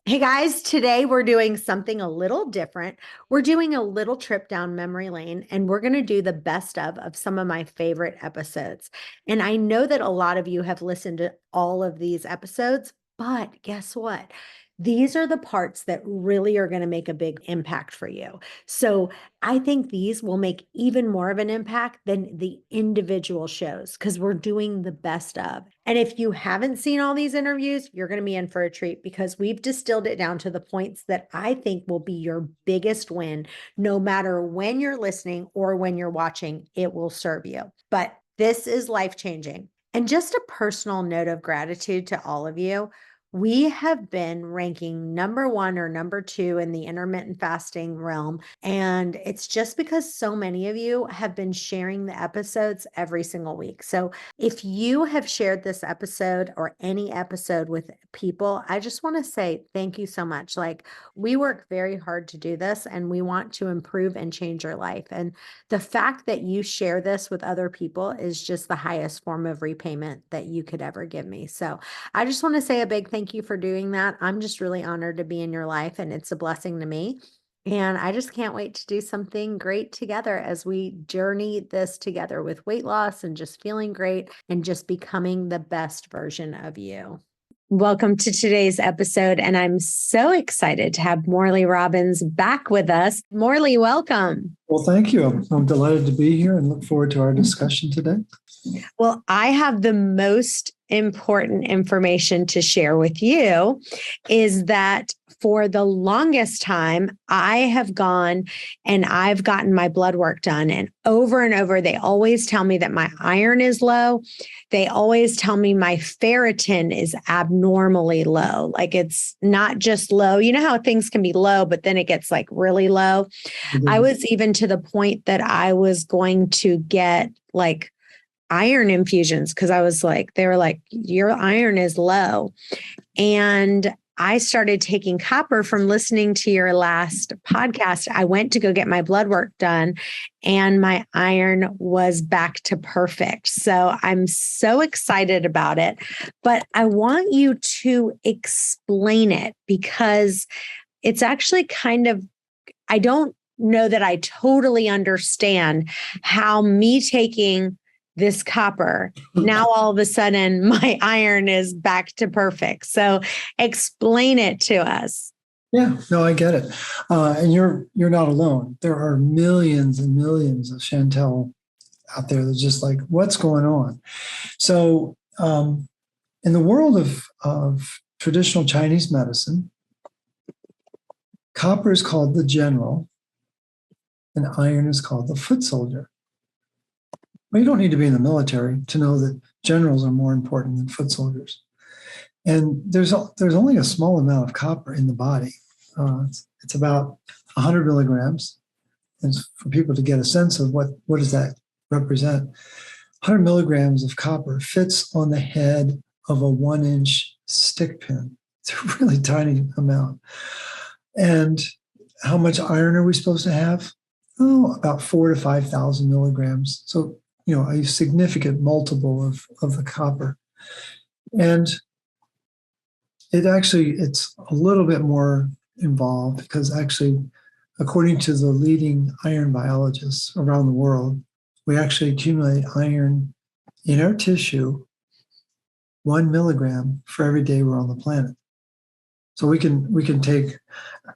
Hey guys, today we're doing something a little different. We're doing a little trip down memory lane and we're going to do the best of some of my favorite episodes. And I know that a lot of you have listened to all of these episodes, but guess what? These are the parts that really are going to make a big impact for you. So I think these will make even more of an impact than the individual shows because we're doing the best of. And if you haven't seen all these interviews, you're going to be in for a treat because we've distilled it down to the points that I think will be your biggest win, no matter when you're listening or when you're watching, it will serve you. But this is life changing. And just a personal note of gratitude to all of you. We have been ranking number one or number two in the intermittent fasting realm. And it's just because so many of you have been sharing the episodes every single week. So if you have shared this episode or any episode with people, I just want to say thank you so much. Like, we work very hard to do this and we want to improve and change your life. And the fact that you share this with other people is just the highest form of repayment that you could ever give me. So I just want to say a big thank you for doing that. I'm just really honored to be in your life and it's a blessing to me. And I just can't wait to do something great together as we journey this together with weight loss and just feeling great and just becoming the best version of you. Welcome to today's episode. And I'm so excited to have Morley Robbins back with us. Morley, welcome. Well, thank you. I'm delighted to be here and look forward to our discussion today. Well, I have the most important information to share with you is that for the longest time, I have gone and I've gotten my blood work done. And over, they always tell me that my iron is low. They always tell me my ferritin is abnormally low. Like, it's not just low. You know how things can be low, but then it gets like really low. I was even to the point that I was going to get like iron infusions because I was like, they were like, your iron is low. And I started taking copper from listening to your last podcast. I went to go get my blood work done and my iron was back to perfect. So I'm so excited about it. But I want you to explain it because it's actually kind of, I don't know that I totally understand how me taking this copper, now all of a sudden my iron is back to perfect. So explain it to us. Yeah, no, I get it. And you're not alone. There are millions and millions of Chantel out there that's just like, what's going on? So in the world of traditional Chinese medicine, copper is called the general and iron is called the foot soldier. Well, you don't need to be in the military to know that generals are more important than foot soldiers. And there's only a small amount of copper in the body. It's about 100 milligrams. And for people to get a sense of what does that represent, 100 milligrams of copper fits on the head of a 1-inch stick pin. It's a really tiny amount. And how much iron are we supposed to have? Oh, about 4,000 to 5,000 milligrams. So, a significant multiple of the copper. And it's a little bit more involved because actually, according to the leading iron biologists around the world, we actually accumulate iron in our tissue 1 milligram for every day we're on the planet. So we can take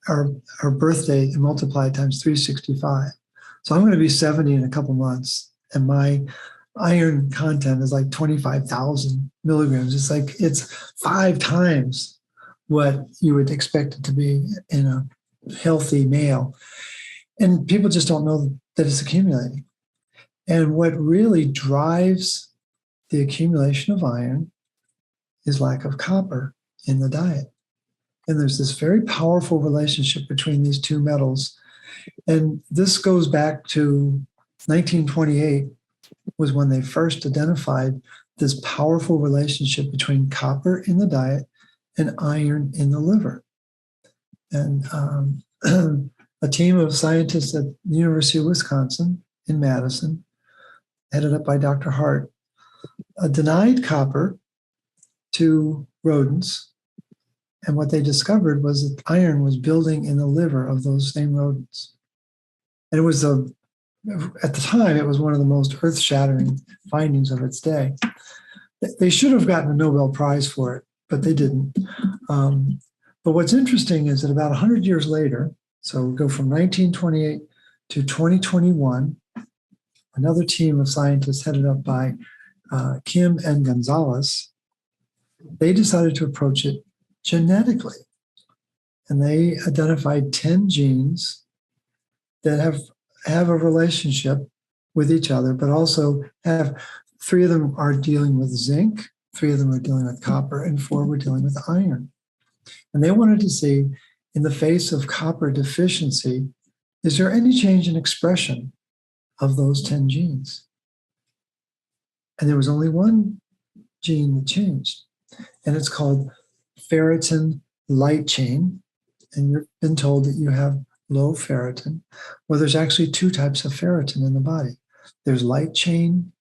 our birthday and multiply it times 365. So I'm going to be 70 in a couple months, and my iron content is like 25,000 milligrams. It's 5 times what you would expect it to be in a healthy male. And people just don't know that it's accumulating. And what really drives the accumulation of iron is lack of copper in the diet. And there's this very powerful relationship between these two metals. And this goes back to 1928 was when they first identified this powerful relationship between copper in the diet and iron in the liver. And a team of scientists at the University of Wisconsin in Madison, headed up by Dr. Hart, denied copper to rodents And what they discovered was that iron was building in the liver of those same rodents. And it was at the time, it was one of the most earth-shattering findings of its day. They should have gotten a Nobel Prize for it, but they didn't. But what's interesting is that about 100 years later, so we go from 1928 to 2021, another team of scientists headed up by Kim and Gonzalez, they decided to approach it genetically. And they identified 10 genes that have a relationship with each other, but also have 3 of them are dealing with zinc, 3 of them are dealing with copper, and 4 were dealing with iron. And they wanted to see, in the face of copper deficiency, is there any change in expression of those 10 genes? And there was only one gene that changed, and it's called ferritin light chain. And you've been told that you have low ferritin. Well, there's actually 2 types of ferritin in the body. There's light chain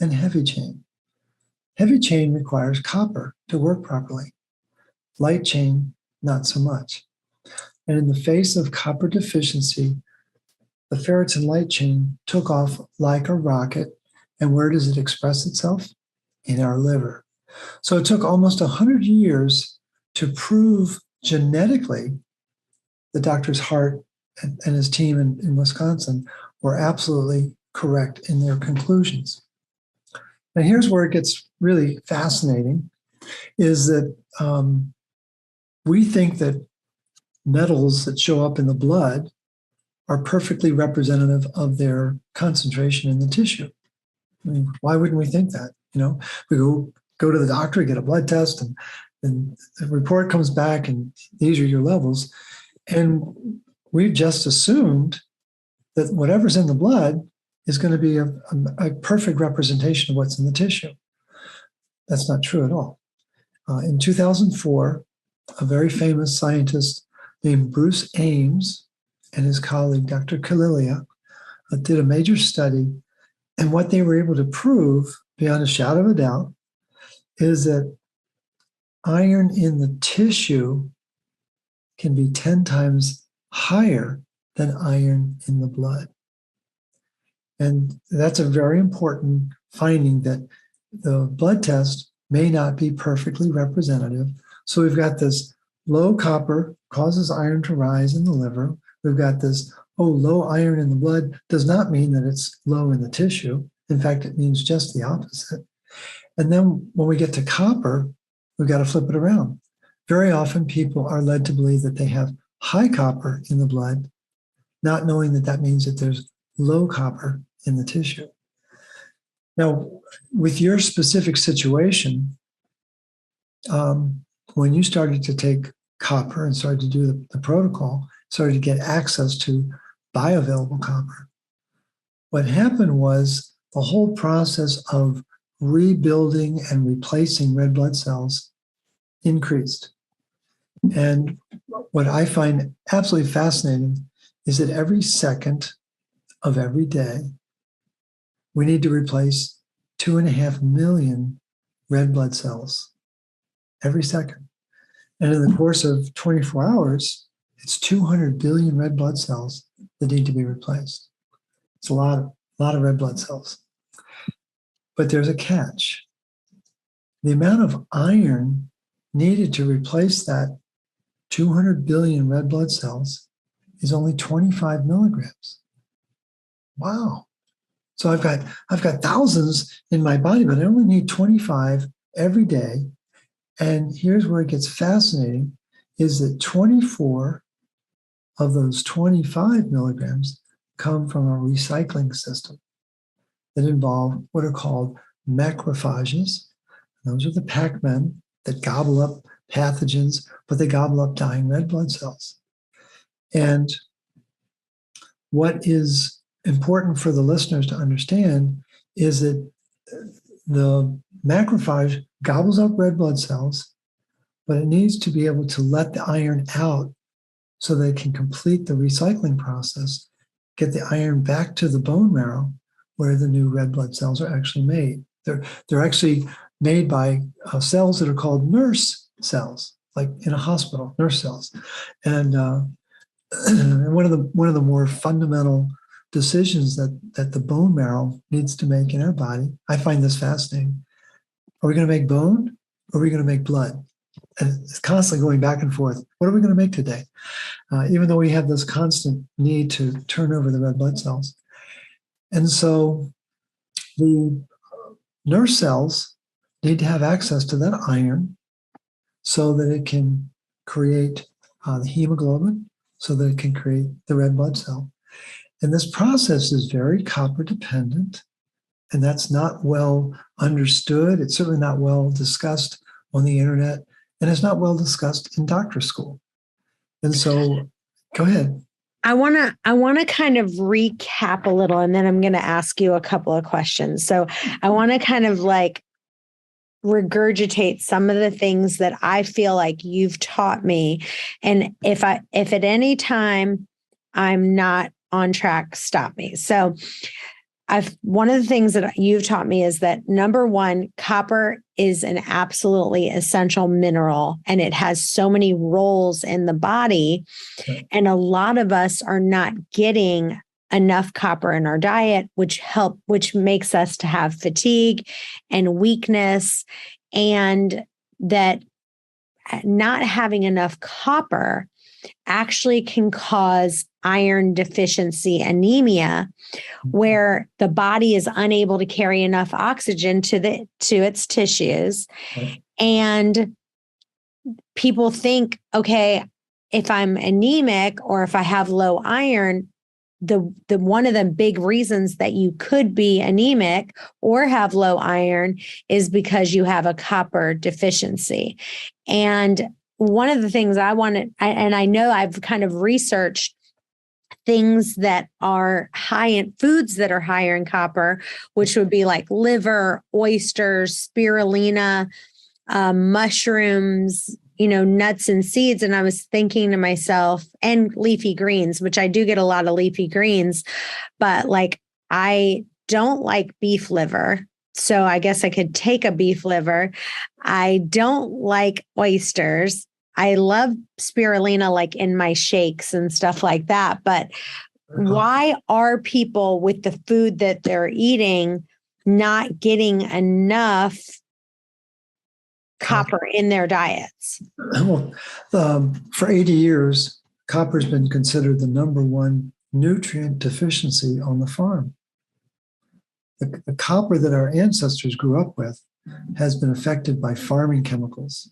and heavy chain. Heavy chain requires copper to work properly. Light chain, not so much. And in the face of copper deficiency, the ferritin light chain took off like a rocket. And where does it express itself? In our liver. So it took almost 100 years to prove genetically that Dr. Hart and his team in Wisconsin were absolutely correct in their conclusions. Now, here's where it gets really fascinating, is that we think that metals that show up in the blood are perfectly representative of their concentration in the tissue. I mean, why wouldn't we think that? We go to the doctor, get a blood test, and the report comes back, and these are your levels. And we've just assumed that whatever's in the blood is going to be a perfect representation of what's in the tissue. That's not true at all. In 2004, a very famous scientist named Bruce Ames and his colleague, Dr. Kalilia, did a major study. And what they were able to prove, beyond a shadow of a doubt, is that iron in the tissue can be 10 times higher than iron in the blood. And that's a very important finding, that the blood test may not be perfectly representative. So we've got this low copper causes iron to rise in the liver. We've got this, low iron in the blood does not mean that it's low in the tissue. In fact, it means just the opposite. And then when we get to copper, we've got to flip it around. Very often people are led to believe that they have high copper in the blood, not knowing that that means that there's low copper in the tissue. Now, with your specific situation, when you started to take copper and started to do the protocol, started to get access to bioavailable copper, what happened was the whole process of rebuilding and replacing red blood cells increased. And what I find absolutely fascinating is that every second of every day, we need to replace 2.5 million red blood cells every second. And in the course of 24 hours, it's 200 billion red blood cells that need to be replaced. It's a lot of red blood cells. But there's a catch. The amount of iron needed to replace that 200 billion red blood cells is only 25 milligrams. Wow. So I've got thousands in my body, but I only need 25 every day. And here's where it gets fascinating, is that 24 of those 25 milligrams come from a recycling system that involve what are called macrophages. Those are the Pac-Men that gobble up pathogens, but they gobble up dying red blood cells. And what is important for the listeners to understand is that the macrophage gobbles up red blood cells, but it needs to be able to let the iron out so that it can complete the recycling process, get the iron back to the bone marrow where the new red blood cells are actually made. They're actually made by cells that are called nurse cells. like in a hospital, nerve cells. And one of the more fundamental decisions that the bone marrow needs to make in our body, I find this fascinating. Are we going to make bone or are we going to make blood? And it's constantly going back and forth. What are we going to make today? Even though we have this constant need to turn over the red blood cells. And so the nerve cells need to have access to that iron so that it can create the hemoglobin, so that it can create the red blood cell. And this process is very copper dependent, and that's not well understood. It's certainly not well discussed on the internet, and it's not well discussed in doctor school. And so, go ahead. I want to kind of recap a little, and then I'm going to ask you a couple of questions. So I want to kind of like regurgitate some of the things that I feel like you've taught me. And if at any time I'm not on track, stop me. So one of the things that you've taught me is that number one, copper is an absolutely essential mineral, and it has so many roles in the body. And a lot of us are not getting enough copper in our diet, which makes us to have fatigue and weakness, and that not having enough copper actually can cause iron deficiency anemia, where the body is unable to carry enough oxygen to its tissues. Right. And people think, okay, if I'm anemic or if I have low iron, the one of the big reasons that you could be anemic or have low iron is because you have a copper deficiency. And one of the things I know I've kind of researched things that are high in foods that are higher in copper, which would be like liver, oysters, spirulina, mushrooms, nuts and seeds. And I was thinking to myself, and leafy greens, which I do get a lot of leafy greens, but like I don't like beef liver. So I guess I could take a beef liver. I don't like oysters. I love spirulina like in my shakes and stuff like that. But why are people with the food that they're eating not getting enough copper in their diets? Well, for 80 years, copper has been considered the number one nutrient deficiency on the farm. The copper that our ancestors grew up with has been affected by farming chemicals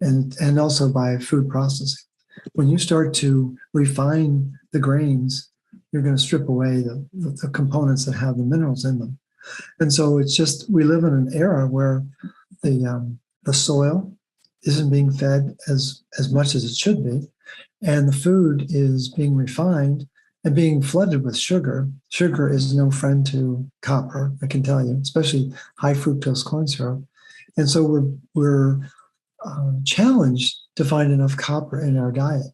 and also by food processing. When you start to refine the grains, you're going to strip away the components that have the minerals in them. And so it's just, we live in an era where the soil isn't being fed as much as it should be, and the food is being refined and being flooded with sugar. Sugar is no friend to copper, I can tell you, especially high fructose corn syrup. And so we're challenged to find enough copper in our diet.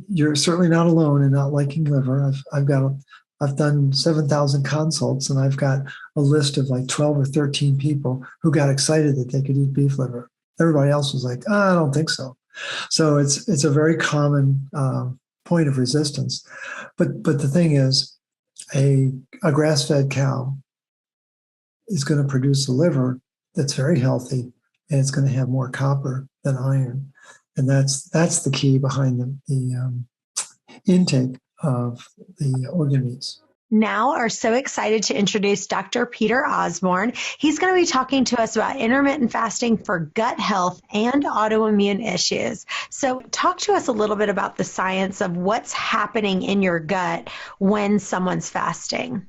You're certainly not alone in not liking liver. I've done 7,000 consults, and I've got a list of like 12 or 13 people who got excited that they could eat beef liver. Everybody else was like, I don't think so. So it's a very common point of resistance. But the thing is, a grass-fed cow is going to produce a liver that's very healthy, and it's going to have more copper than iron. And that's the key behind the intake of the organ meats. Now are so excited to introduce Dr. Peter Osborne. He's going to be talking to us about intermittent fasting for gut health and autoimmune issues. So talk to us a little bit about the science of what's happening in your gut when someone's fasting.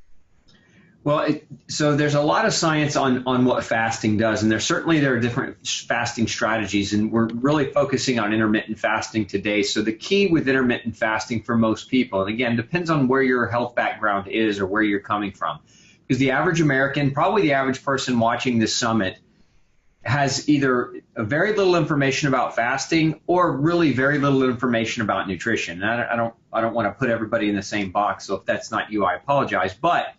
Well, so there's a lot of science on what fasting does, and there are different fasting strategies, and we're really focusing on intermittent fasting today. So the key with intermittent fasting for most people, and again, depends on where your health background is or where you're coming from, because the average American, probably the average person watching this summit, has either very little information about fasting or really very little information about nutrition. And I don't want to put everybody in the same box, so if that's not you, I apologize. But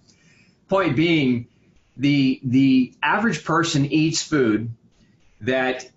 point being, the average person eats food that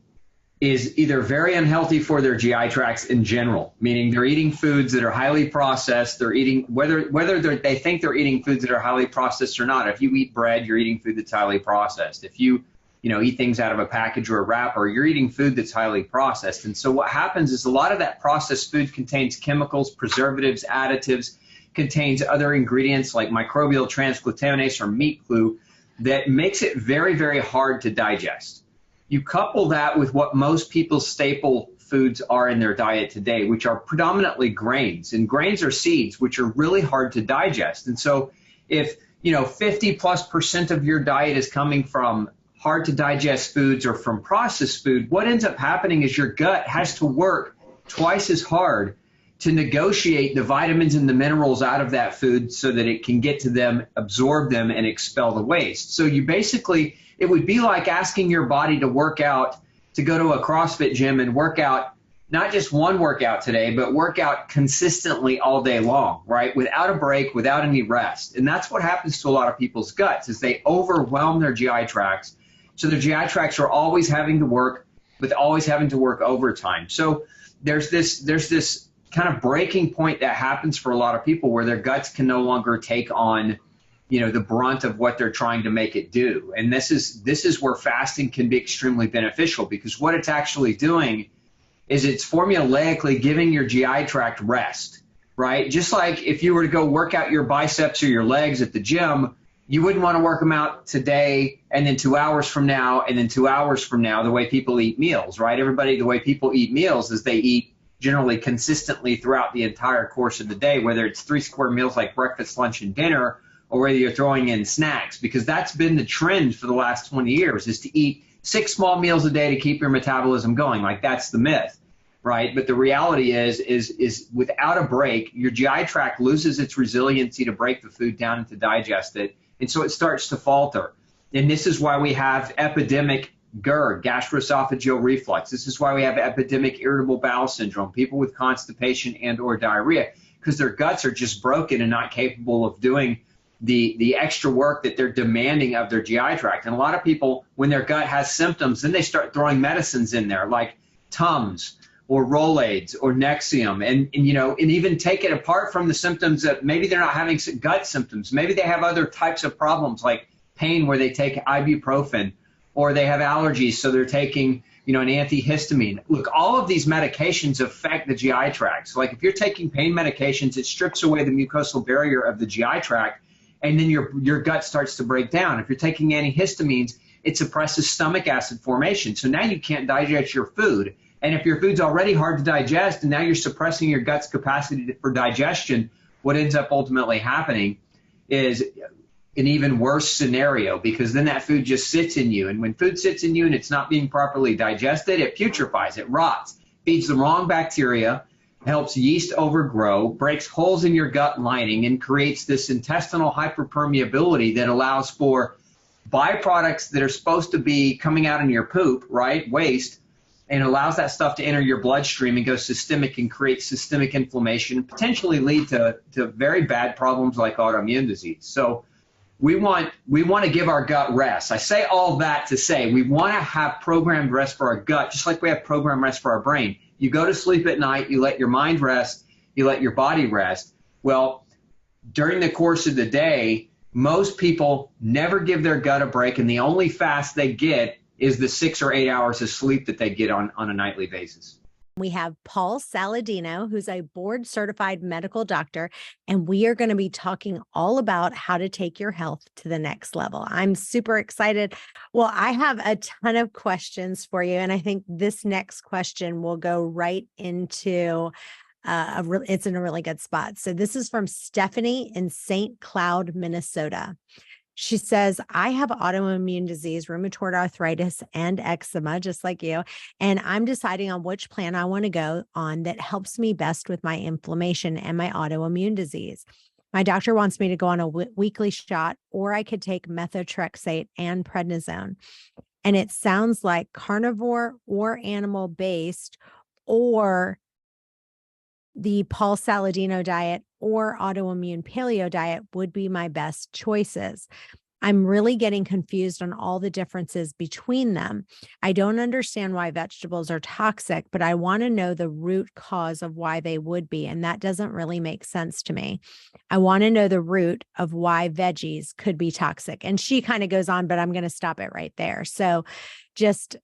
is either very unhealthy for their GI tracts in general, meaning they're eating foods that are highly processed. They're eating, whether they think they're eating foods that are highly processed or not. If you eat bread, you're eating food that's highly processed. If you eat things out of a package or a wrapper, you're eating food that's highly processed. And so what happens is a lot of that processed food contains chemicals, preservatives, additives, contains other ingredients like microbial transglutaminase or meat glue that makes it very, very hard to digest. You couple that with what most people's staple foods are in their diet today, which are predominantly grains. And grains are seeds, which are really hard to digest. And so if 50+% of your diet is coming from hard to digest foods or from processed food, what ends up happening is your gut has to work twice as hard to negotiate the vitamins and the minerals out of that food so that it can get to them, absorb them, and expel the waste. So you basically, it would be like asking your body to work out, to go to a CrossFit gym and work out, not just one workout today, but work out consistently all day long, right? Without a break, without any rest. And that's what happens to a lot of people's guts, is they overwhelm their GI tracts. So their GI tracts are always having to work, with always having to work overtime. So there's this kind of breaking point that happens for a lot of people where their guts can no longer take on the brunt of what they're trying to make it do. And this is where fasting can be extremely beneficial, because what it's actually doing is it's formulaically giving your GI tract rest, right? Just like if you were to go work out your biceps or your legs at the gym, you wouldn't want to work them out today and then 2 hours from now and then 2 hours from now, the way people eat meals, right? The way people eat meals is they eat generally consistently throughout the entire course of the day, whether it's 3 square meals like breakfast, lunch, and dinner, or whether you're throwing in snacks, because that's been the trend for the last 20 years, is to eat 6 small meals a day to keep your metabolism going. Like, that's the myth, right? But the reality is without a break, your GI tract loses its resiliency to break the food down and to digest it, and so it starts to falter. And this is why we have epidemic GERD, gastroesophageal reflux. This is why we have epidemic irritable bowel syndrome, people with constipation and or diarrhea, because their guts are just broken and not capable of doing the extra work that they're demanding of their GI tract. And a lot of people, when their gut has symptoms, then they start throwing medicines in there like Tums or Rolaids or Nexium, and even take it apart from the symptoms that maybe they're not having gut symptoms. Maybe they have other types of problems like pain where they take ibuprofen, or they have allergies, so they're taking, an antihistamine. Look, all of these medications affect the GI tract. So like if you're taking pain medications, it strips away the mucosal barrier of the GI tract, and then your gut starts to break down. If you're taking antihistamines, it suppresses stomach acid formation. So now you can't digest your food. And if your food's already hard to digest, and now you're suppressing your gut's capacity for digestion, what ends up ultimately happening is an even worse scenario, because then that food just sits in you. And when food sits in you and it's not being properly digested, it putrefies, it rots, feeds the wrong bacteria, helps yeast overgrow, breaks holes in your gut lining, and creates this intestinal hyperpermeability that allows for byproducts that are supposed to be coming out in your poop, right, waste, and allows that stuff to enter your bloodstream and go systemic and create systemic inflammation, and potentially lead to very bad problems like autoimmune disease. So we want to give our gut rest. I say all that to say we want to have programmed rest for our gut, just like we have programmed rest for our brain. You go to sleep at night, you let your mind rest, you let your body rest. Well, during the course of the day, most people never give their gut a break, and the only fast they get is the 6 or 8 hours of sleep that they get on a nightly basis. We have Paul Saladino, who's a board certified medical doctor, and we are going to be talking all about how to take your health to the next level. I'm super excited. Well, I have a ton of questions for you, and I think this next question will go right into it's in a really good spot. So this is from Stephanie in St. Cloud, Minnesota. She says, I have autoimmune disease, rheumatoid arthritis, and eczema, just like you. And I'm deciding on which plan I want to go on that helps me best with my inflammation and my autoimmune disease. My doctor wants me to go on a weekly shot, or I could take methotrexate and prednisone. And it sounds like carnivore or animal-based, or the Paul Saladino diet or autoimmune paleo diet would be my best choices. I'm really getting confused on all the differences between them. I don't understand why vegetables are toxic, but I want to know the root cause of why they would be. And that doesn't really make sense to me. I want to know the root of why veggies could be toxic. And she kind of goes on, but I'm going to stop it right there. So just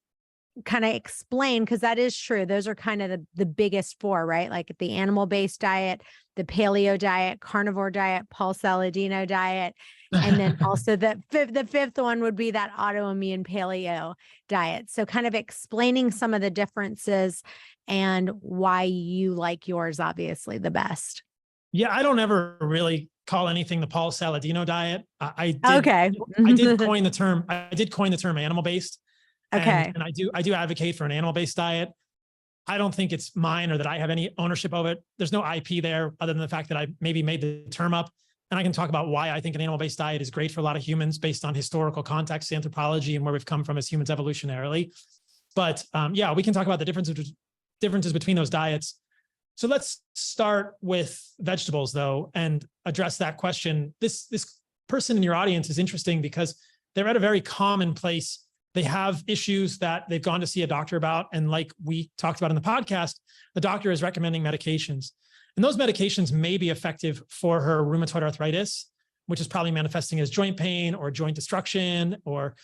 kind of explain, because that is true. Those are kind of the biggest four, right? Like the animal-based diet, the paleo diet, carnivore diet, Paul Saladino diet. And then also the fifth one would be that autoimmune paleo diet. So kind of explaining some of the differences and why you like yours, obviously, the best. Yeah, I don't ever really call anything the Paul Saladino diet. I did coin the term. I did coin the term animal-based. Okay. And I do advocate for an animal-based diet. I don't think it's mine or that I have any ownership of it. There's no IP there other than the fact that I maybe made the term up. And I can talk about why I think an animal-based diet is great for a lot of humans based on historical context, anthropology, and where we've come from as humans evolutionarily. But yeah, we can talk about the differences between those diets. So let's start with vegetables, though, and address that question. This person in your audience is interesting because they're at a very common place. They have issues that they've gone to see a doctor about. And like we talked about in the podcast, the doctor is recommending medications. And those medications may be effective for her rheumatoid arthritis, which is probably manifesting as joint pain or joint destruction or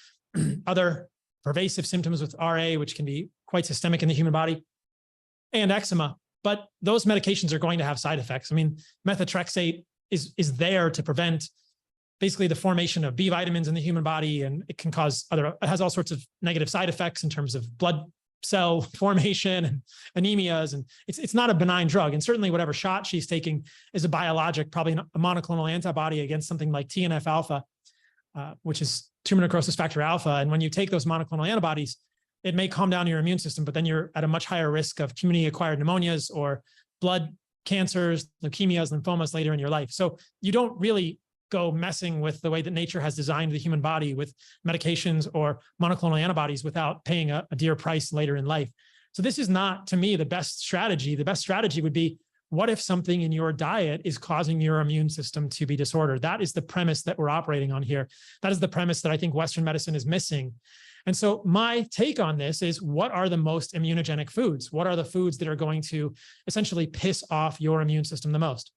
other pervasive symptoms with RA, which can be quite systemic in the human body, and eczema. But those medications are going to have side effects. I mean, methotrexate is there to prevent basically the formation of B vitamins in the human body, and it can cause it has all sorts of negative side effects in terms of blood cell formation and anemias. And it's not a benign drug. And certainly whatever shot she's taking is a biologic, probably a monoclonal antibody against something like TNF alpha, which is tumor necrosis factor alpha. And when you take those monoclonal antibodies, it may calm down your immune system, but then you're at a much higher risk of community-acquired pneumonias or blood cancers, leukemias, lymphomas later in your life. So you don't really go messing with the way that nature has designed the human body with medications or monoclonal antibodies without paying a dear price later in life. So this is not, to me, the best strategy. The best strategy would be, what if something in your diet is causing your immune system to be disordered? That is the premise that we're operating on here. That is the premise that I think Western medicine is missing. And so my take on this is, what are the most immunogenic foods? What are the foods that are going to essentially piss off your immune system the most?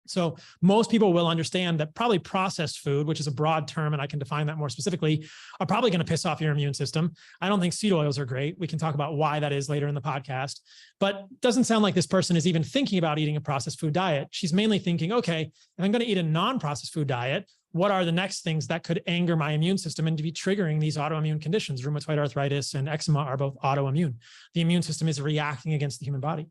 So most people will understand that probably processed food, which is a broad term, and I can define that more specifically, are probably going to piss off your immune system. I don't think seed oils are great. We can talk about why that is later in the podcast, but it doesn't sound like this person is even thinking about eating a processed food diet. She's mainly thinking, okay, if I'm going to eat a non-processed food diet, what are the next things that could anger my immune system and to be triggering these autoimmune conditions? Rheumatoid arthritis and eczema are both autoimmune. The immune system is reacting against the human body.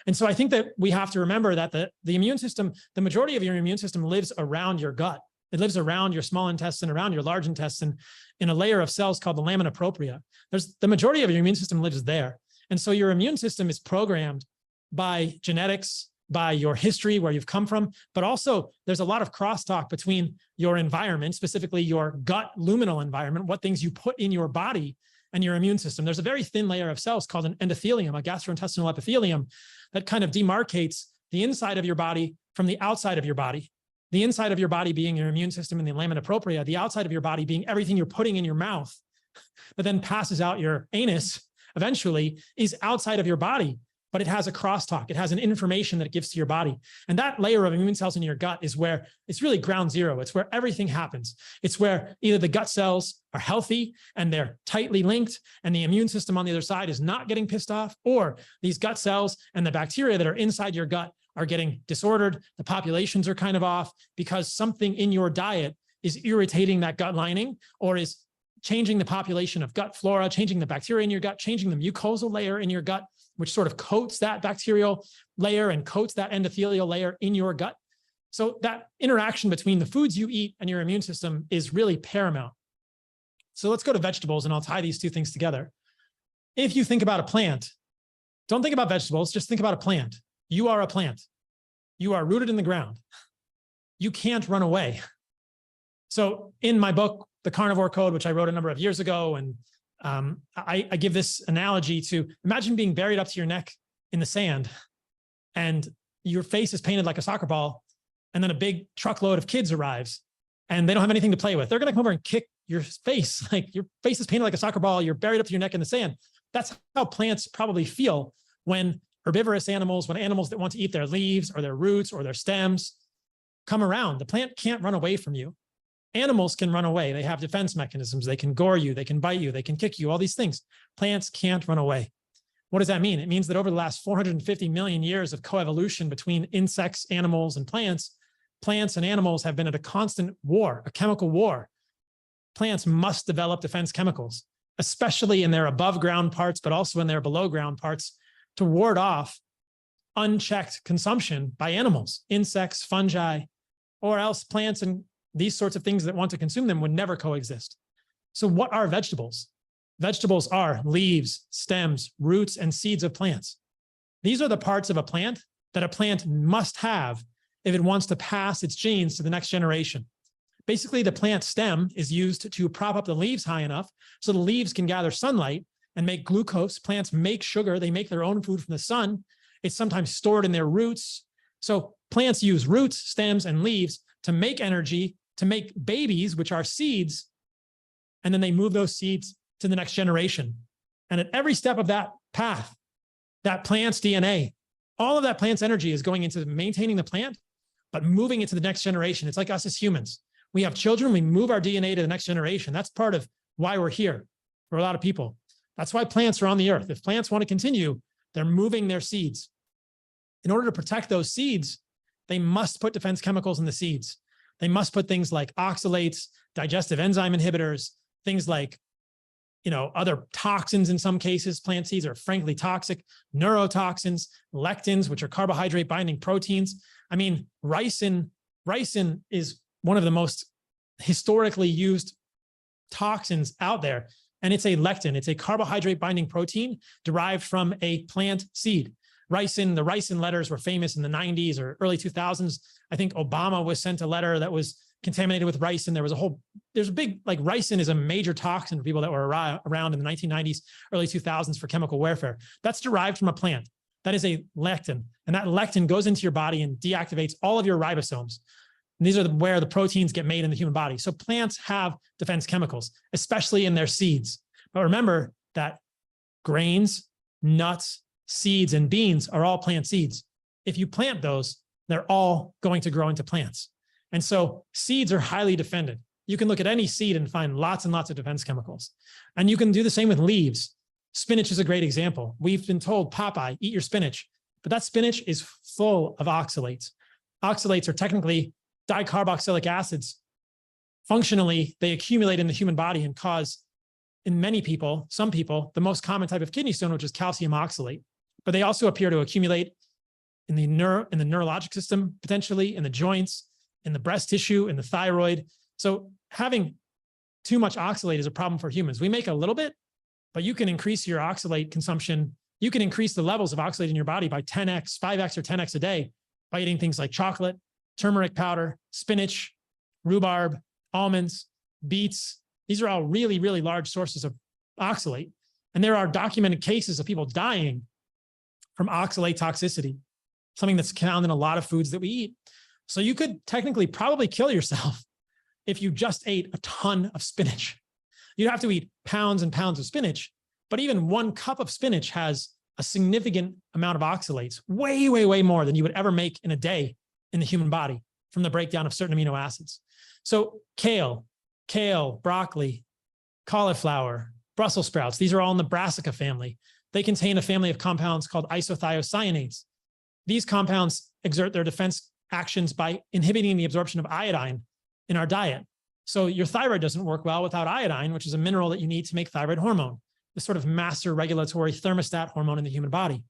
And so I think that we have to remember that the immune system, the majority of your immune system lives around your gut. It lives around your small intestine, around your large intestine, in a layer of cells called the lamina propria. The majority of your immune system lives there. And so your immune system is programmed by genetics, by your history, where you've come from, but also there's a lot of crosstalk between your environment, specifically your gut luminal environment, what things you put in your body, and your immune system. There's a very thin layer of cells called an endothelium, a gastrointestinal epithelium, that kind of demarcates the inside of your body from the outside of your body. The inside of your body being your immune system and the lamina propria, the outside of your body being everything you're putting in your mouth that then passes out your anus eventually, is outside of your body, but it has a crosstalk. It has an information that it gives to your body. And that layer of immune cells in your gut is where it's really ground zero. It's where everything happens. It's where either the gut cells are healthy and they're tightly linked and the immune system on the other side is not getting pissed off, or these gut cells and the bacteria that are inside your gut are getting disordered. The populations are kind of off because something in your diet is irritating that gut lining, or is changing the population of gut flora, changing the bacteria in your gut, changing the mucosal layer in your gut, which sort of coats that bacterial layer and coats that endothelial layer in your gut. So that interaction between the foods you eat and your immune system is really paramount. So let's go to vegetables, and I'll tie these two things together. If you think about a plant, don't think about vegetables, just think about a plant. You are a plant. You are rooted in the ground. You can't run away. So in my book, The Carnivore Code, which I wrote a number of years ago, and I give this analogy to, imagine being buried up to your neck in the sand, and your face is painted like a soccer ball, and then a big truckload of kids arrives, and they don't have anything to play with, they're going to come over and kick your face. Like your face is painted like a soccer ball. You're buried up to your neck in the sand. That's how plants probably feel when herbivorous animals, when animals that want to eat their leaves or their roots or their stems come around. The plant can't run away from you. Animals can run away. They have defense mechanisms. They can gore you. They can bite you. They can kick you, all these things. Plants can't run away. What does that mean? It means that over the last 450 million years of coevolution between insects, animals, and plants and animals have been at a constant war, a chemical war. Plants must develop defense chemicals, especially in their above ground parts, but also in their below ground parts, to ward off unchecked consumption by animals, insects, fungi, or else plants and these sorts of things that want to consume them would never coexist. So what are vegetables? Vegetables are leaves, stems, roots, and seeds of plants. These are the parts of a plant that a plant must have if it wants to pass its genes to the next generation. Basically, the plant stem is used to prop up the leaves high enough so the leaves can gather sunlight and make glucose. Plants make sugar. They make their own food from the sun. It's sometimes stored in their roots. So plants use roots, stems, and leaves to make energy, to make babies, which are seeds, and then they move those seeds to the next generation. And at every step of that path, that plant's DNA, all of that plant's energy is going into maintaining the plant, but moving it to the next generation. It's like us as humans. We have children, we move our DNA to the next generation. That's part of why we're here for a lot of people. That's why plants are on the earth. If plants want to continue, they're moving their seeds. In order to protect those seeds, they must put defense chemicals in the seeds. They must put things like oxalates, digestive enzyme inhibitors, things like, other toxins in some cases. Plant seeds are frankly toxic, neurotoxins, lectins, which are carbohydrate binding proteins. I mean, ricin is one of the most historically used toxins out there. And it's a lectin. It's a carbohydrate binding protein derived from a plant seed. Ricin, the ricin letters were famous in the 90s or early 2000s. I think Obama was sent a letter that was contaminated with ricin. There's a big, ricin is a major toxin for people that were around in the 1990s, early 2000s for chemical warfare. That's derived from a plant. That is a lectin. And that lectin goes into your body and deactivates all of your ribosomes. And these are where the proteins get made in the human body. So plants have defense chemicals, especially in their seeds. But remember that grains, nuts, seeds, and beans are all plant seeds. If you plant those, they're all going to grow into plants. And so seeds are highly defended. You can look at any seed and find lots and lots of defense chemicals. And you can do the same with leaves. Spinach is a great example. We've been told, Popeye, eat your spinach. But that spinach is full of oxalates. Oxalates are technically dicarboxylic acids. Functionally, they accumulate in the human body and cause, in many people, some people, the most common type of kidney stone, which is calcium oxalate. But they also appear to accumulate in the neurologic system, potentially in the joints, in the breast tissue, in the thyroid. So having too much oxalate is a problem for humans. We make a little bit, but you can increase your oxalate consumption. You can increase the levels of oxalate in your body by 10x, 5x, or 10x a day by eating things like chocolate, turmeric powder, spinach, rhubarb, almonds, beets. These are all really, really large sources of oxalate. And there are documented cases of people dying from oxalate toxicity, something that's found in a lot of foods that we eat. So you could technically probably kill yourself if you just ate a ton of spinach. You'd have to eat pounds and pounds of spinach, but even 1 cup of spinach has a significant amount of oxalates, way, way, way more than you would ever make in a day in the human body from the breakdown of certain amino acids. So kale, broccoli, cauliflower, Brussels sprouts, these are all in the brassica family. They contain a family of compounds called isothiocyanates. These compounds exert their defense actions by inhibiting the absorption of iodine in our diet. So your thyroid doesn't work well without iodine, which is a mineral that you need to make thyroid hormone, the sort of master regulatory thermostat hormone in the human body.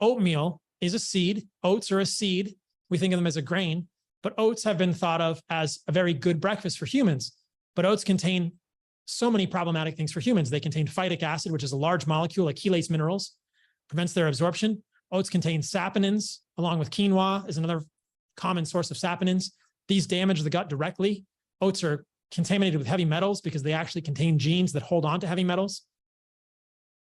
Oatmeal is a seed. Oats are a seed. We think of them as a grain, but oats have been thought of as a very good breakfast for humans. But oats contain so many problematic things for humans. They contain phytic acid, which is a large molecule that chelates minerals, prevents their absorption. Oats contain saponins, along with quinoa is another common source of saponins. These damage the gut directly. Oats are contaminated with heavy metals because they actually contain genes that hold on to heavy metals.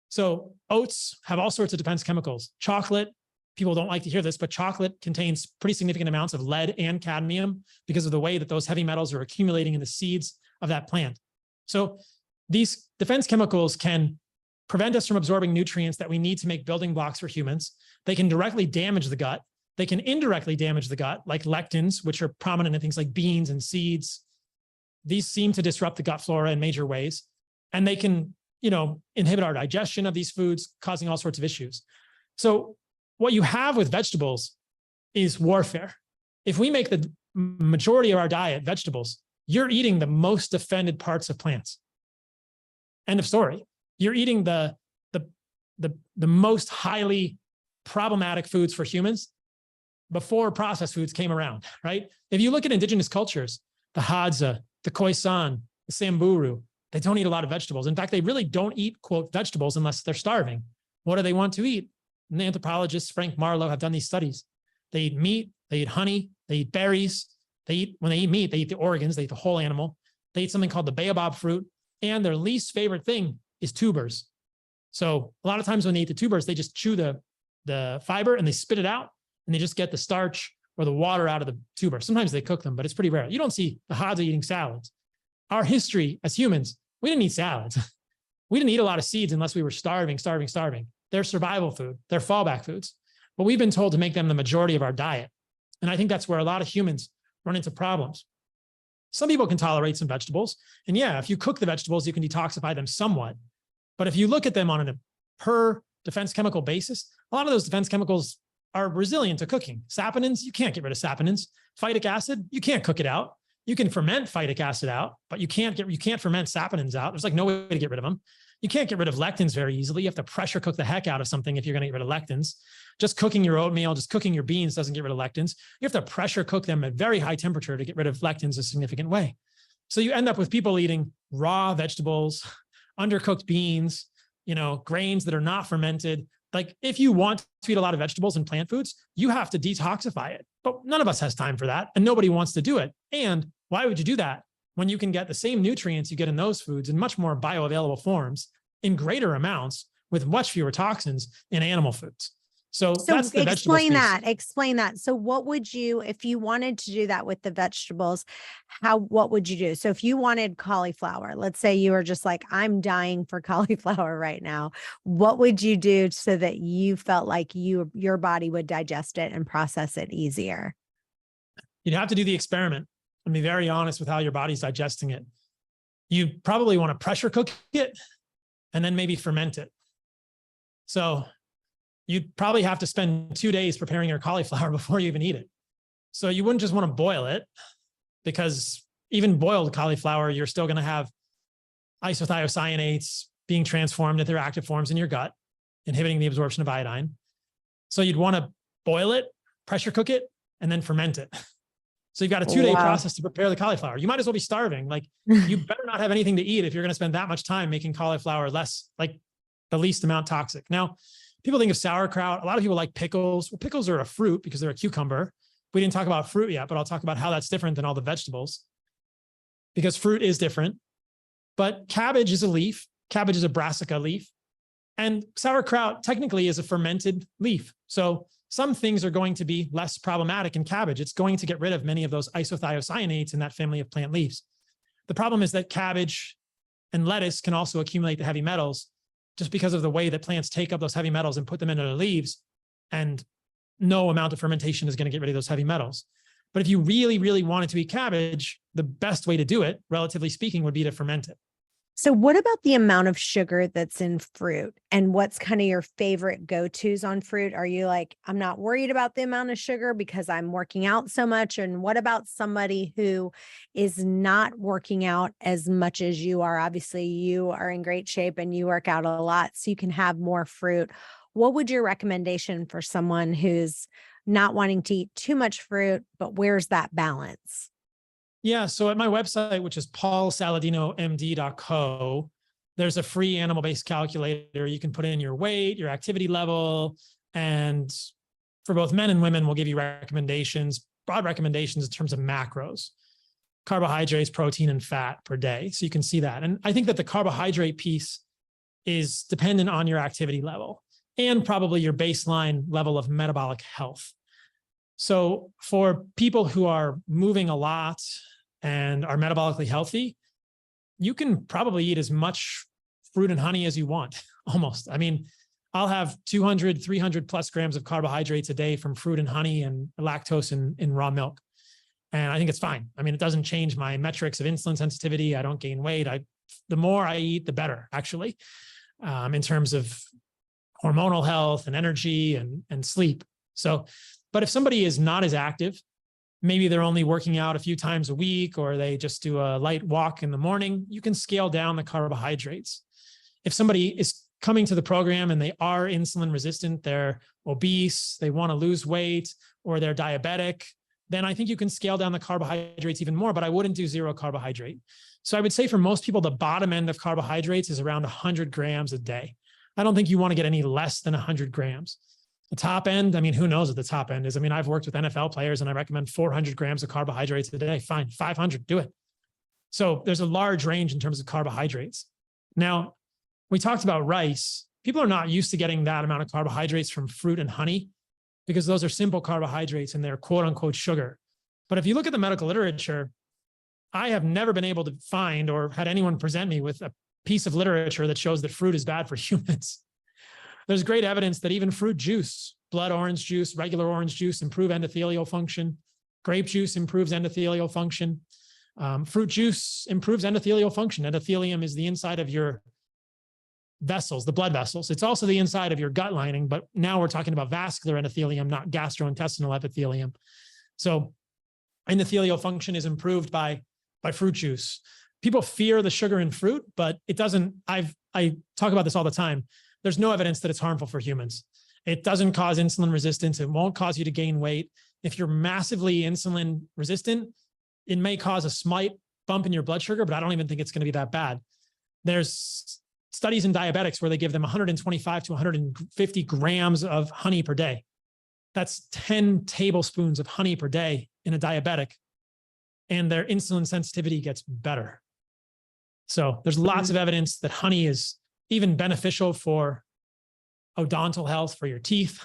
So oats have all sorts of defense chemicals. Chocolate people don't like to hear this, but chocolate contains pretty significant amounts of lead and cadmium because of the way that those heavy metals are accumulating in the seeds of that plant. So these defense chemicals can prevent us from absorbing nutrients that we need to make building blocks for humans. They can directly damage the gut. They can indirectly damage the gut, like lectins, which are prominent in things like beans and seeds. These seem to disrupt the gut flora in major ways. And they can, inhibit our digestion of these foods, causing all sorts of issues. So what you have with vegetables is warfare. If we make the majority of our diet vegetables, you're eating the most defended parts of plants. End of story. You're eating the most highly problematic foods for humans before processed foods came around, right? If you look at indigenous cultures, the Hadza, the Khoisan, the Samburu, they don't eat a lot of vegetables. In fact, they really don't eat, quote, vegetables unless they're starving. What do they want to eat? And the anthropologists, Frank Marlowe, have done these studies. They eat meat, they eat honey, they eat berries. When they eat meat, they eat the organs, they eat the whole animal. They eat something called the baobab fruit. And their least favorite thing is tubers. So a lot of times when they eat the tubers, they just chew the fiber and they spit it out and they just get the starch or the water out of the tuber. Sometimes they cook them, but it's pretty rare. You don't see the Hadza eating salads. Our history as humans, we didn't eat salads. We didn't eat a lot of seeds unless we were starving. They're survival food. They're fallback foods. But we've been told to make them the majority of our diet. And I think that's where a lot of humans run into problems. Some people can tolerate some vegetables. And yeah, if you cook the vegetables, you can detoxify them somewhat. But if you look at them on a per defense chemical basis, a lot of those defense chemicals are resilient to cooking. Saponins, you can't get rid of saponins. Phytic acid, you can't cook it out. You can ferment phytic acid out, but you can't ferment saponins out. There's like no way to get rid of them. You can't get rid of lectins very easily. You have to pressure cook the heck out of something if you're going to get rid of lectins. Just cooking your oatmeal, just cooking your beans doesn't get rid of lectins. You have to pressure cook them at very high temperature to get rid of lectins a significant way. So you end up with people eating raw vegetables, undercooked beans, grains that are not fermented. Like if you want to eat a lot of vegetables and plant foods, you have to detoxify it. But none of us has time for that and nobody wants to do it. And why would you do that when you can get the same nutrients you get in those foods in much more bioavailable forms in greater amounts with much fewer toxins in animal foods? So that's the explain that. So what would you, if you wanted to do that with the vegetables, what would you do? So if you wanted cauliflower, let's say you were just like, I'm dying for cauliflower right now. What would you do so that you felt like your body would digest it and process it easier? You'd have to do the experiment and be very honest with how your body's digesting it. You probably want to pressure cook it and then maybe ferment it. So you'd probably have to spend 2 days preparing your cauliflower before you even eat it. So you wouldn't just want to boil it, because even boiled cauliflower, you're still going to have isothiocyanates being transformed into their active forms in your gut, inhibiting the absorption of iodine. So you'd want to boil it, pressure cook it, and then ferment it. So you've got a 2-day process to prepare the cauliflower. You might as well be starving. Like you better not have anything to eat if you're going to spend that much time making cauliflower less, like the least amount toxic. Now, people think of sauerkraut. A lot of people like pickles. Well, pickles are a fruit because they're a cucumber. We didn't talk about fruit yet, but I'll talk about how that's different than all the vegetables, because fruit is different. But cabbage is a leaf. Cabbage is a brassica leaf. And sauerkraut technically is a fermented leaf. So some things are going to be less problematic in cabbage. It's going to get rid of many of those isothiocyanates in that family of plant leaves. The problem is that cabbage and lettuce can also accumulate the heavy metals just because of the way that plants take up those heavy metals and put them into their leaves, and no amount of fermentation is going to get rid of those heavy metals. But if you really, really wanted to eat cabbage, the best way to do it, relatively speaking, would be to ferment it. So what about the amount of sugar that's in fruit, and what's kind of your favorite go-tos on fruit? Are you like, I'm not worried about the amount of sugar because I'm working out so much? And what about somebody who is not working out as much as you are? Obviously you are in great shape and you work out a lot, so you can have more fruit. What would your recommendation for someone who's not wanting to eat too much fruit, but where's that balance? Yeah. So at my website, which is paulsaladinomd.co, there's a free animal-based calculator. You can put in your weight, your activity level, and for both men and women, we'll give you recommendations, broad recommendations in terms of macros, carbohydrates, protein, and fat per day. So you can see that. And I think that the carbohydrate piece is dependent on your activity level. and probably your baseline level of metabolic health. So for people who are moving a lot and are metabolically healthy, you can probably eat as much fruit and honey as you want, almost. I mean, I'll have 200, 300 plus grams of carbohydrates a day from fruit and honey and lactose in raw milk. And I think it's fine. I mean, it doesn't change my metrics of insulin sensitivity. I don't gain weight. The more I eat, the better, actually, in terms of hormonal health and energy and sleep. So, but if somebody is not as active, maybe they're only working out a few times a week, or they just do a light walk in the morning, you can scale down the carbohydrates. If somebody is coming to the program and they are insulin resistant, they're obese, they want to lose weight, or they're diabetic, then I think you can scale down the carbohydrates even more, but I wouldn't do zero carbohydrate. So I would say for most people, the bottom end of carbohydrates is around 100 grams a day. I don't think you want to get any less than 100 grams. The top end, I mean, who knows what the top end is? I mean, I've worked with NFL players and I recommend 400 grams of carbohydrates a day. Fine, 500, do it. So there's a large range in terms of carbohydrates. Now, we talked about rice. People are not used to getting that amount of carbohydrates from fruit and honey because those are simple carbohydrates and they're quote unquote sugar. But if you look at the medical literature, I have never been able to find or had anyone present me with a piece of literature that shows that fruit is bad for humans. There's great evidence that even fruit juice, blood orange juice, regular orange juice improve endothelial function. Grape juice improves endothelial function. Fruit juice improves endothelial function. Endothelium is the inside of your vessels, the blood vessels. It's also the inside of your gut lining, but now we're talking about vascular endothelium, not gastrointestinal epithelium. So endothelial function is improved by fruit juice. People fear the sugar in fruit, but it doesn't, I talk about this all the time. There's no evidence that it's harmful for humans. It doesn't cause insulin resistance. It won't cause you to gain weight. If you're massively insulin resistant, it may cause a slight bump in your blood sugar, but I don't even think it's going to be that bad. There's studies in diabetics where they give them 125 to 150 grams of honey per day. That's 10 tablespoons of honey per day in a diabetic, and their insulin sensitivity gets better. So there's lots of evidence that honey is even beneficial for odontal health, for your teeth.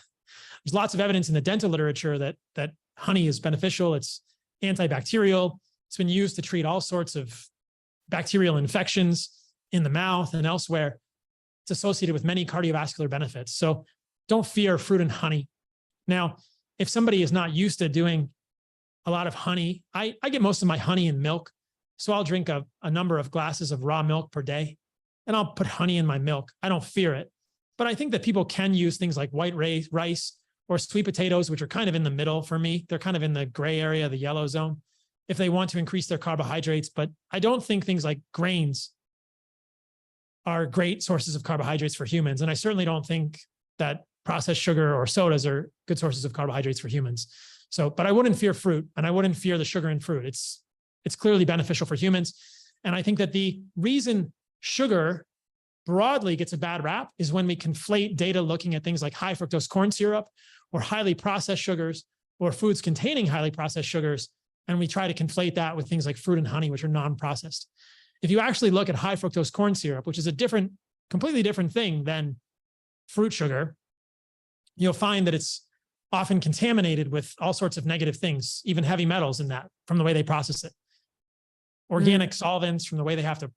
There's lots of evidence in the dental literature that honey is beneficial. It's antibacterial. It's been used to treat all sorts of bacterial infections in the mouth and elsewhere. It's associated with many cardiovascular benefits. So don't fear fruit and honey. Now, if somebody is not used to doing a lot of honey, I get most of my honey in milk. So I'll drink a number of glasses of raw milk per day, and I'll put honey in my milk. I don't fear it. But I think that people can use things like white rice or sweet potatoes, which are kind of in the middle for me. They're kind of in the gray area, the yellow zone, if they want to increase their carbohydrates. But I don't think things like grains are great sources of carbohydrates for humans. And I certainly don't think that processed sugar or sodas are good sources of carbohydrates for humans. So, but I wouldn't fear fruit, and I wouldn't fear the sugar in fruit. It's clearly beneficial for humans. And I think that the reason sugar broadly gets a bad rap is when we conflate data looking at things like high fructose corn syrup or highly processed sugars or foods containing highly processed sugars. And we try to conflate that with things like fruit and honey, which are non-processed. If you actually look at high fructose corn syrup, which is a completely different thing than fruit sugar, you'll find that it's often contaminated with all sorts of negative things, even heavy metals in that from the way they process it. Organic solvents from the way they have to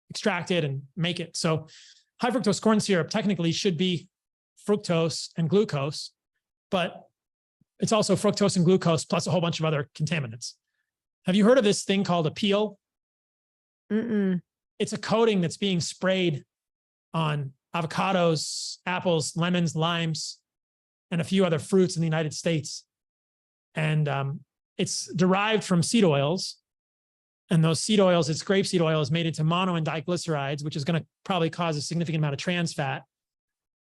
extract it and make it. So high fructose corn syrup technically should be fructose and glucose, but it's also fructose and glucose plus a whole bunch of other contaminants. Have you heard of this thing called a peel? It's a coating that's being sprayed on avocados, apples, lemons, limes, and a few other fruits in the United States. And it's derived from seed oils. And those seed oils, it's grapeseed oil, is made into mono and diglycerides, which is going to probably cause a significant amount of trans fat.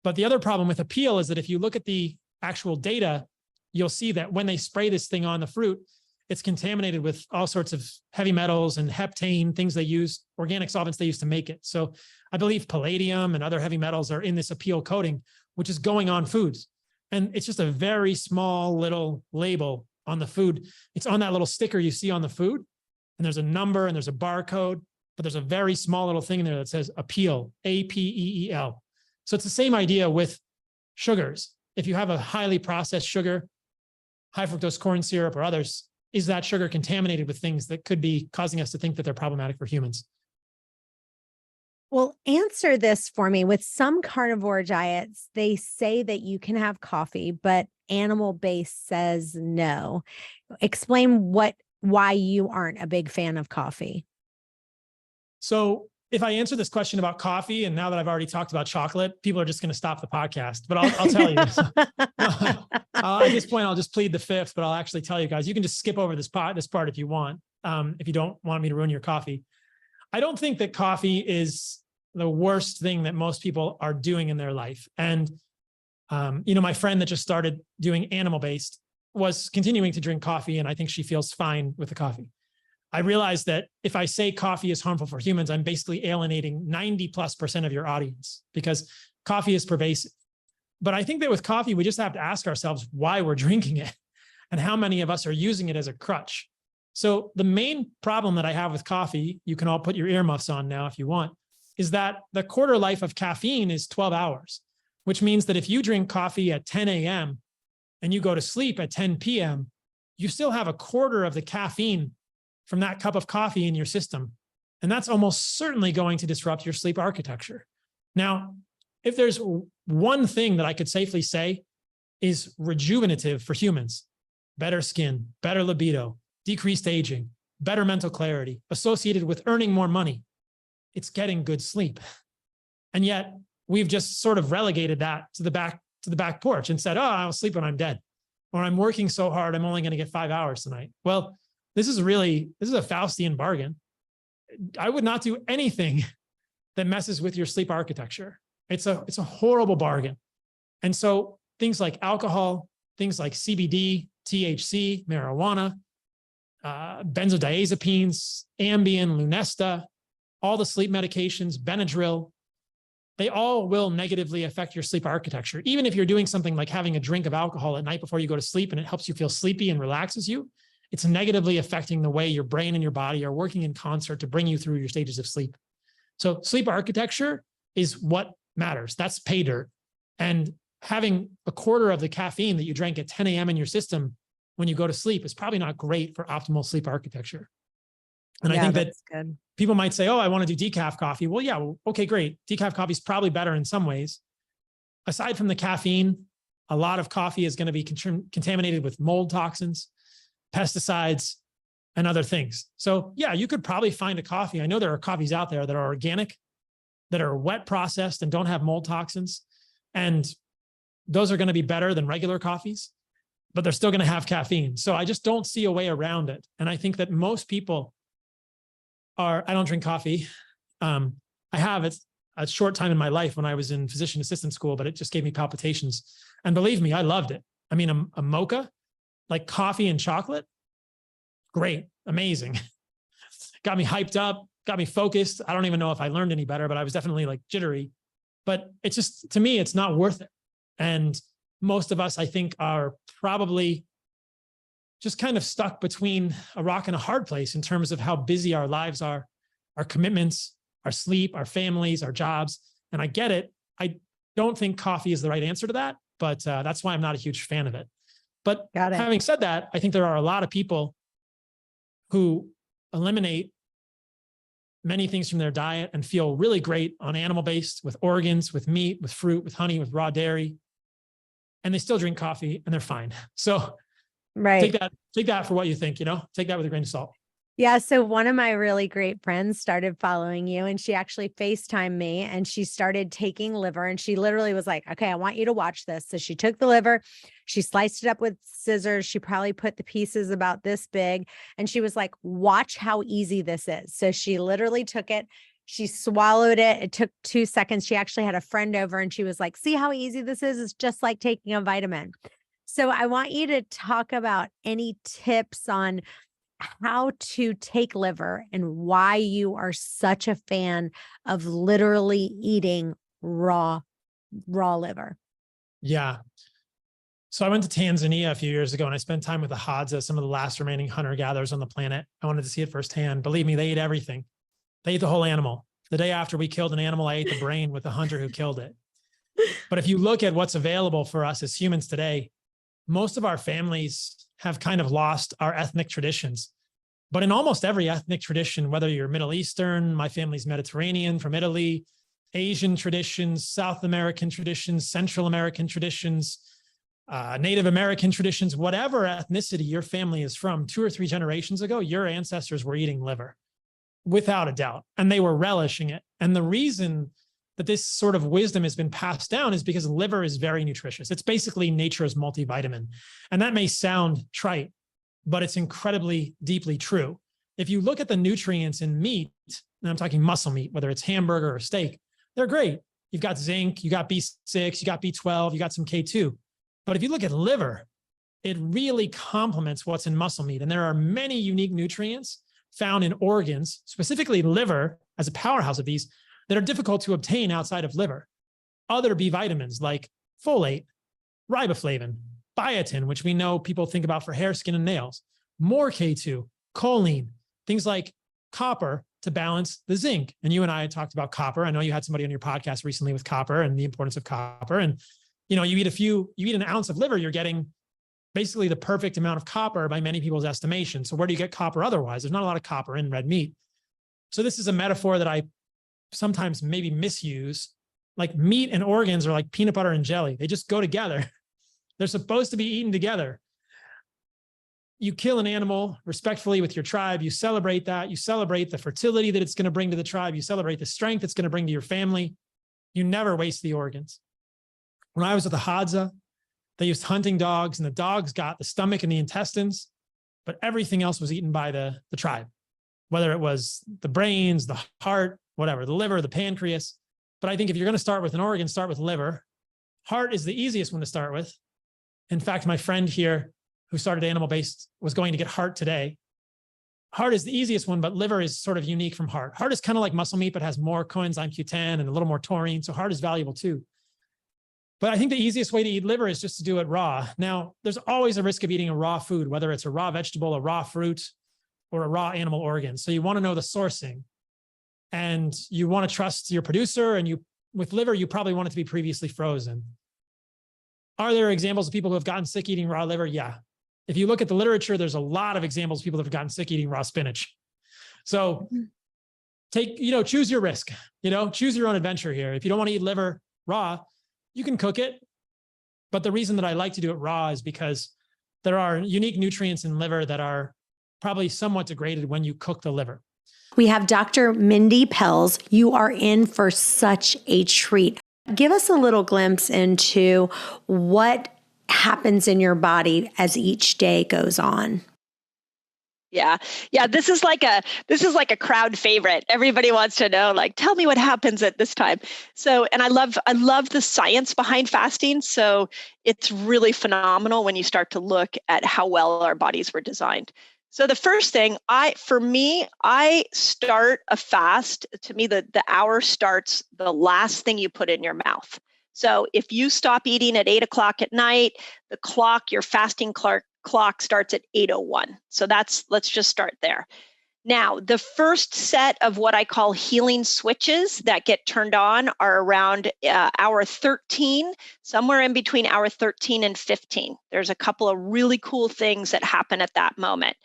But the other problem with a peel is that if you look at the actual data, you'll see that when they spray this thing on the fruit, it's contaminated with all sorts of heavy metals and heptane, things they use, organic solvents they use to make it. So I believe palladium and other heavy metals are in this appeal coating, which is going on foods. And it's just a very small little label on the food. It's on that little sticker you see on the food. And there's a number and there's a barcode, but there's a very small little thing in there that says appeal, A-P-E-E-L. So it's the same idea with sugars. If you have a highly processed sugar, high fructose corn syrup or others, is that sugar contaminated with things that could be causing us to think that they're problematic for humans? Well, answer this for me. With some carnivore diets, they say that you can have coffee, but animal-based says no. Explain why you aren't a big fan of coffee. So if I answer this question about coffee, and now that I've already talked about chocolate, people are just going to stop the podcast, but I'll tell you. At this point, I'll just plead the fifth, but I'll actually tell you guys, you can just skip over this part if you want, if you don't want me to ruin your coffee. I don't think that coffee is the worst thing that most people are doing in their life. And, my friend that just started doing animal-based was continuing to drink coffee, and I think she feels fine with the coffee. I realized that if I say coffee is harmful for humans, I'm basically alienating 90+% of your audience, because coffee is pervasive. But I think that with coffee, we just have to ask ourselves why we're drinking it and how many of us are using it as a crutch. So the main problem that I have with coffee, you can all put your earmuffs on now if you want, is that the quarter life of caffeine is 12 hours, which means that if you drink coffee at 10 a.m. and you go to sleep at 10 p.m., you still have a quarter of the caffeine from that cup of coffee in your system. And that's almost certainly going to disrupt your sleep architecture. Now, if there's one thing that I could safely say is rejuvenative for humans, better skin, better libido, decreased aging, better mental clarity, associated with earning more money, it's getting good sleep. And yet we've just sort of relegated that to the back porch and said, oh, I'll sleep when I'm dead, or I'm working so hard, I'm only going to get 5 hours tonight. Well, this is a Faustian bargain. I would not do anything that messes with your sleep architecture. It's a horrible bargain. And so things like alcohol, things like CBD, THC, marijuana, benzodiazepines, Ambien, Lunesta, all the sleep medications, Benadryl, they all will negatively affect your sleep architecture. Even if you're doing something like having a drink of alcohol at night before you go to sleep and it helps you feel sleepy and relaxes you, it's negatively affecting the way your brain and your body are working in concert to bring you through your stages of sleep. So sleep architecture is what matters. That's pay dirt. And having a quarter of the caffeine that you drank at 10 a.m. in your system when you go to sleep is probably not great for optimal sleep architecture. And I think that people might say, oh, I want to do decaf coffee. Well, yeah, okay, great. Decaf coffee is probably better in some ways. Aside from the caffeine, a lot of coffee is going to be contaminated with mold toxins, pesticides, and other things. So yeah, you could probably find a coffee. I know there are coffees out there that are organic, that are wet processed and don't have mold toxins. And those are going to be better than regular coffees, but they're still going to have caffeine. So I just don't see a way around it. And I think that most people I don't drink coffee. I have a short time in my life when I was in physician assistant school, but it just gave me palpitations. And believe me, I loved it. I mean, a mocha, like coffee and chocolate, great, amazing. Got me hyped up, got me focused. I don't even know if I learned any better, but I was definitely like jittery. But it's just, to me, it's not worth it. And most of us, I think, are probably just kind of stuck between a rock and a hard place in terms of how busy our lives are, our commitments, our sleep, our families, our jobs. And I get it. I don't think coffee is the right answer to that, but that's why I'm not a huge fan of it. But having said that, I think there are a lot of people who eliminate many things from their diet and feel really great on animal-based, with organs, with meat, with fruit, with honey, with raw dairy, and they still drink coffee and they're fine. So take that for what you think, take that with a grain of salt. Yeah. So one of my really great friends started following you, and she actually FaceTimed me, and she started taking liver, and she literally was like, okay, I want you to watch this. So she took the liver, she sliced it up with scissors. She probably put the pieces about this big, and she was like, watch how easy this is. So she literally took it. She swallowed it. It took 2 seconds. She actually had a friend over, and she was like, see how easy this is? It's just like taking a vitamin. So I want you to talk about any tips on how to take liver and why you are such a fan of literally eating raw liver. Yeah. So I went to Tanzania a few years ago, and I spent time with the Hadza, some of the last remaining hunter-gatherers on the planet. I wanted to see it firsthand. Believe me, they ate everything. They ate the whole animal. The day after we killed an animal, I ate the brain with the hunter who killed it. But if you look at what's available for us as humans today, most of our families have kind of lost our ethnic traditions. But in almost every ethnic tradition, whether you're Middle Eastern, my family's Mediterranean from Italy, Asian traditions, South American traditions, Central American traditions, Native American traditions, whatever ethnicity your family is from, 2 or 3 generations ago, your ancestors were eating liver without a doubt, and they were relishing it. And the reason that this sort of wisdom has been passed down is because liver is very nutritious. It's basically nature's multivitamin. And that may sound trite, but it's incredibly deeply true. If you look at the nutrients in meat, and I'm talking muscle meat, whether it's hamburger or steak, they're great. You've got zinc, you got B6, you got B12, you got some K2. But if you look at liver, it really complements what's in muscle meat. And there are many unique nutrients found in organs, specifically liver as a powerhouse of these, that are difficult to obtain outside of liver. Other B vitamins like folate, riboflavin, biotin, which we know people think about for hair, skin, and nails, more K2, choline, things like copper to balance the zinc. And you and I had talked about copper. I know you had somebody on your podcast recently with copper and the importance of copper. And you eat an ounce of liver, you're getting basically the perfect amount of copper by many people's estimation. So where do you get copper otherwise? There's not a lot of copper in red meat. So this is a metaphor that I sometimes maybe misuse. Like meat and organs are like peanut butter and jelly. They just go together. They're supposed to be eaten together. You kill an animal respectfully with your tribe. You celebrate that. You celebrate the fertility that it's going to bring to the tribe. You celebrate the strength it's going to bring to your family. You never waste the organs. When I was at the Hadza, they used hunting dogs, and the dogs got the stomach and the intestines, but everything else was eaten by the tribe, whether it was the brains, the heart, whatever, the liver, the pancreas. But I think if you're going to start with an organ, start with liver. Heart is the easiest one to start with. In fact, my friend here who started animal-based was going to get heart today. Heart is the easiest one, but liver is sort of unique from heart. Heart is kind of like muscle meat, but has more coenzyme Q10 and a little more taurine. So heart is valuable too. But I think the easiest way to eat liver is just to do it raw. Now, there's always a risk of eating a raw food, whether it's a raw vegetable, a raw fruit, or a raw animal organ. So you want to know the sourcing, and you want to trust your producer. And with liver, you probably want it to be previously frozen. Are there examples of people who have gotten sick eating raw liver? Yeah. If you look at the literature, there's a lot of examples of people that have gotten sick eating raw spinach. So choose your risk, choose your own adventure here. If you don't want to eat liver raw, you can cook it. But the reason that I like to do it raw is because there are unique nutrients in liver that are probably somewhat degraded when you cook the liver. We have Dr. Mindy Pelz. You are in for such a treat. Give us a little glimpse into what happens in your body as each day goes on. Yeah. This is like a crowd favorite. Everybody wants to know, like, tell me what happens at this time. So, and I love the science behind fasting. So it's really phenomenal when you start to look at how well our bodies were designed. So the first thing I start a fast. To me, the hour starts the last thing you put in your mouth. So if you stop eating at 8:00 at night, your fasting clock starts at 8:01. So let's just start there. Now, the first set of what I call healing switches that get turned on are around hour 13, somewhere in between hour 13 and 15. There's a couple of really cool things that happen at that moment.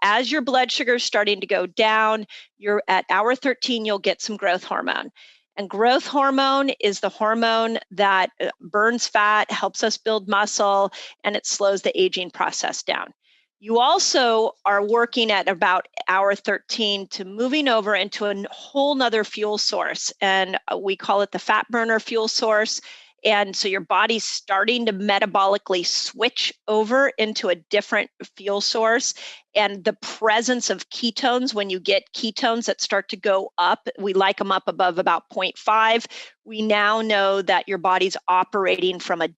As your blood sugar is starting to go down, you're at hour 13, you'll get some growth hormone. And growth hormone is the hormone that burns fat, helps us build muscle, and it slows the aging process down. You also are working at about hour 13 to moving over into a whole nother fuel source. And we call it the fat burner fuel source. And so your body's starting to metabolically switch over into a different fuel source. And the presence of ketones, when you get ketones that start to go up, we like them up above about 0.5. We now know that your body's operating from a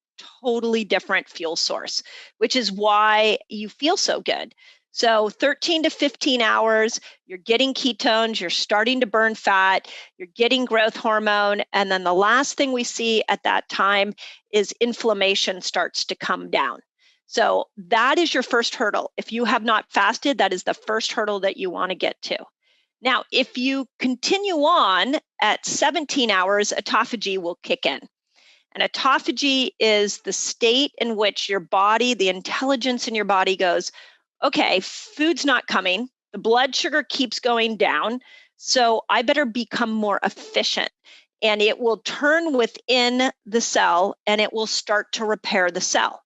totally different fuel source, which is why you feel so good. So 13 to 15 hours, you're getting ketones, you're starting to burn fat, you're getting growth hormone. And then the last thing we see at that time is inflammation starts to come down. So that is your first hurdle. If you have not fasted, that is the first hurdle that you want to get to. Now, if you continue on at 17 hours, autophagy will kick in. And autophagy is the state in which your body, the intelligence in your body goes, okay, food's not coming. The blood sugar keeps going down. So I better become more efficient. And it will turn within the cell and it will start to repair the cell.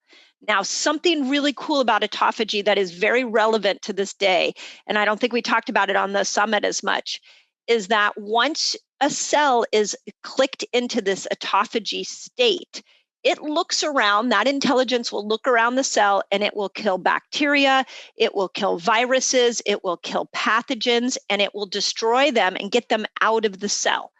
Now, something really cool about autophagy that is very relevant to this day, and I don't think we talked about it on the summit as much, is that once a cell is clicked into this autophagy state, it looks around, that intelligence will look around the cell and it will kill bacteria, it will kill viruses, it will kill pathogens, and it will destroy them and get them out of the cell.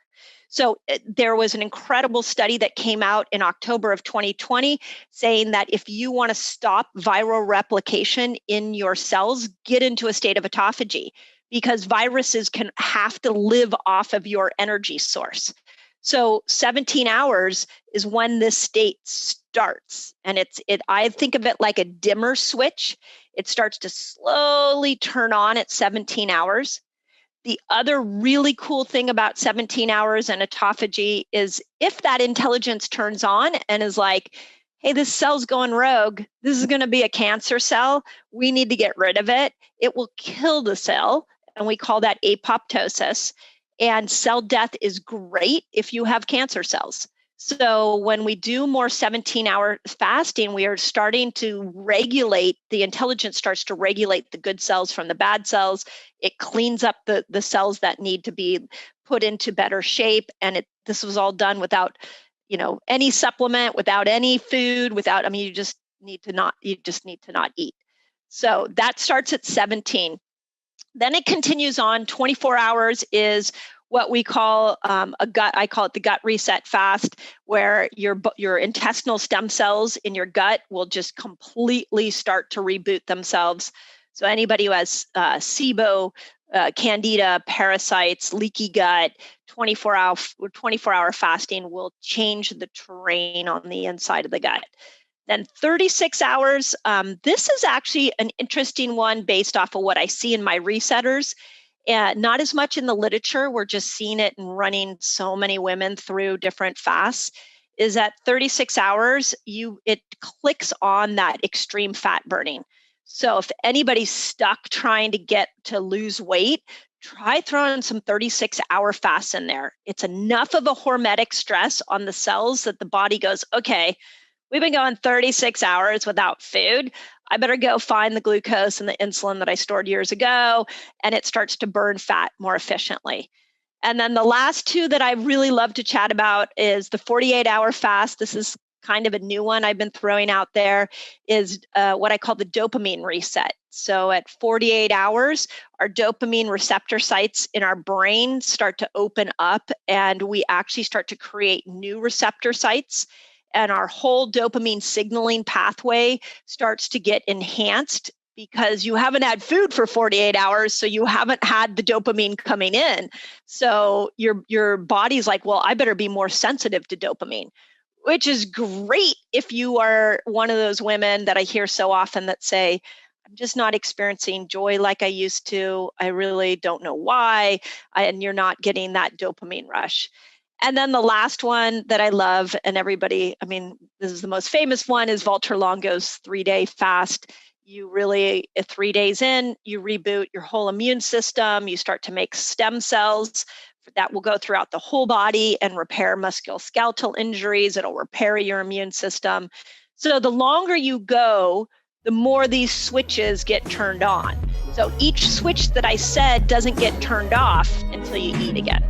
So there was an incredible study that came out in October of 2020 saying that if you want to stop viral replication in your cells, get into a state of autophagy, because viruses have to live off of your energy source. So 17 hours is when this state starts. And I think of it like a dimmer switch. It starts to slowly turn on at 17 hours. The other really cool thing about 17 hours and autophagy is if that intelligence turns on and is like, hey, this cell's going rogue, this is going to be a cancer cell, we need to get rid of it, it will kill the cell. And we call that apoptosis. And cell death is great if you have cancer cells. So when we do more 17-hour fasting, we are starting to regulate, the intelligence starts to regulate the good cells from the bad cells. It cleans up the cells that need to be put into better shape. And this was all done without, any supplement, without any food, you just need to not eat. So that starts at 17. Then it continues on. 24 hours is what we call I call it the gut reset fast, where your intestinal stem cells in your gut will just completely start to reboot themselves. So anybody who has SIBO, candida, parasites, leaky gut, 24-hour fasting will change the terrain on the inside of the gut. Then 36 hours, this is actually an interesting one based off of what I see in my resetters. Not as much in the literature, we're just seeing it and running so many women through different fasts, is at 36 hours, it clicks on that extreme fat burning. So if anybody's stuck trying to lose weight, try throwing some 36-hour fasts in there. It's enough of a hormetic stress on the cells that the body goes, okay, we've been going 36 hours without food. I better go find the glucose and the insulin that I stored years ago, and it starts to burn fat more efficiently. And then the last two that I really love to chat about is the 48-hour fast. This is kind of a new one I've been throwing out there, is what I call the dopamine reset. So at 48 hours, our dopamine receptor sites in our brain start to open up, and we actually start to create new receptor sites. And our whole dopamine signaling pathway starts to get enhanced because you haven't had food for 48 hours, so you haven't had the dopamine coming in. So your body's like, well, I better be more sensitive to dopamine, which is great if you are one of those women that I hear so often that say, I'm just not experiencing joy like I used to. I really don't know why. And you're not getting that dopamine rush. And then the last one that I love, and everybody, this is the most famous one, is Valter Longo's 3-day fast. You really, 3 days in, you reboot your whole immune system. You start to make stem cells that will go throughout the whole body and repair musculoskeletal injuries. It'll repair your immune system. So the longer you go, the more these switches get turned on. So each switch that I said doesn't get turned off until you eat again.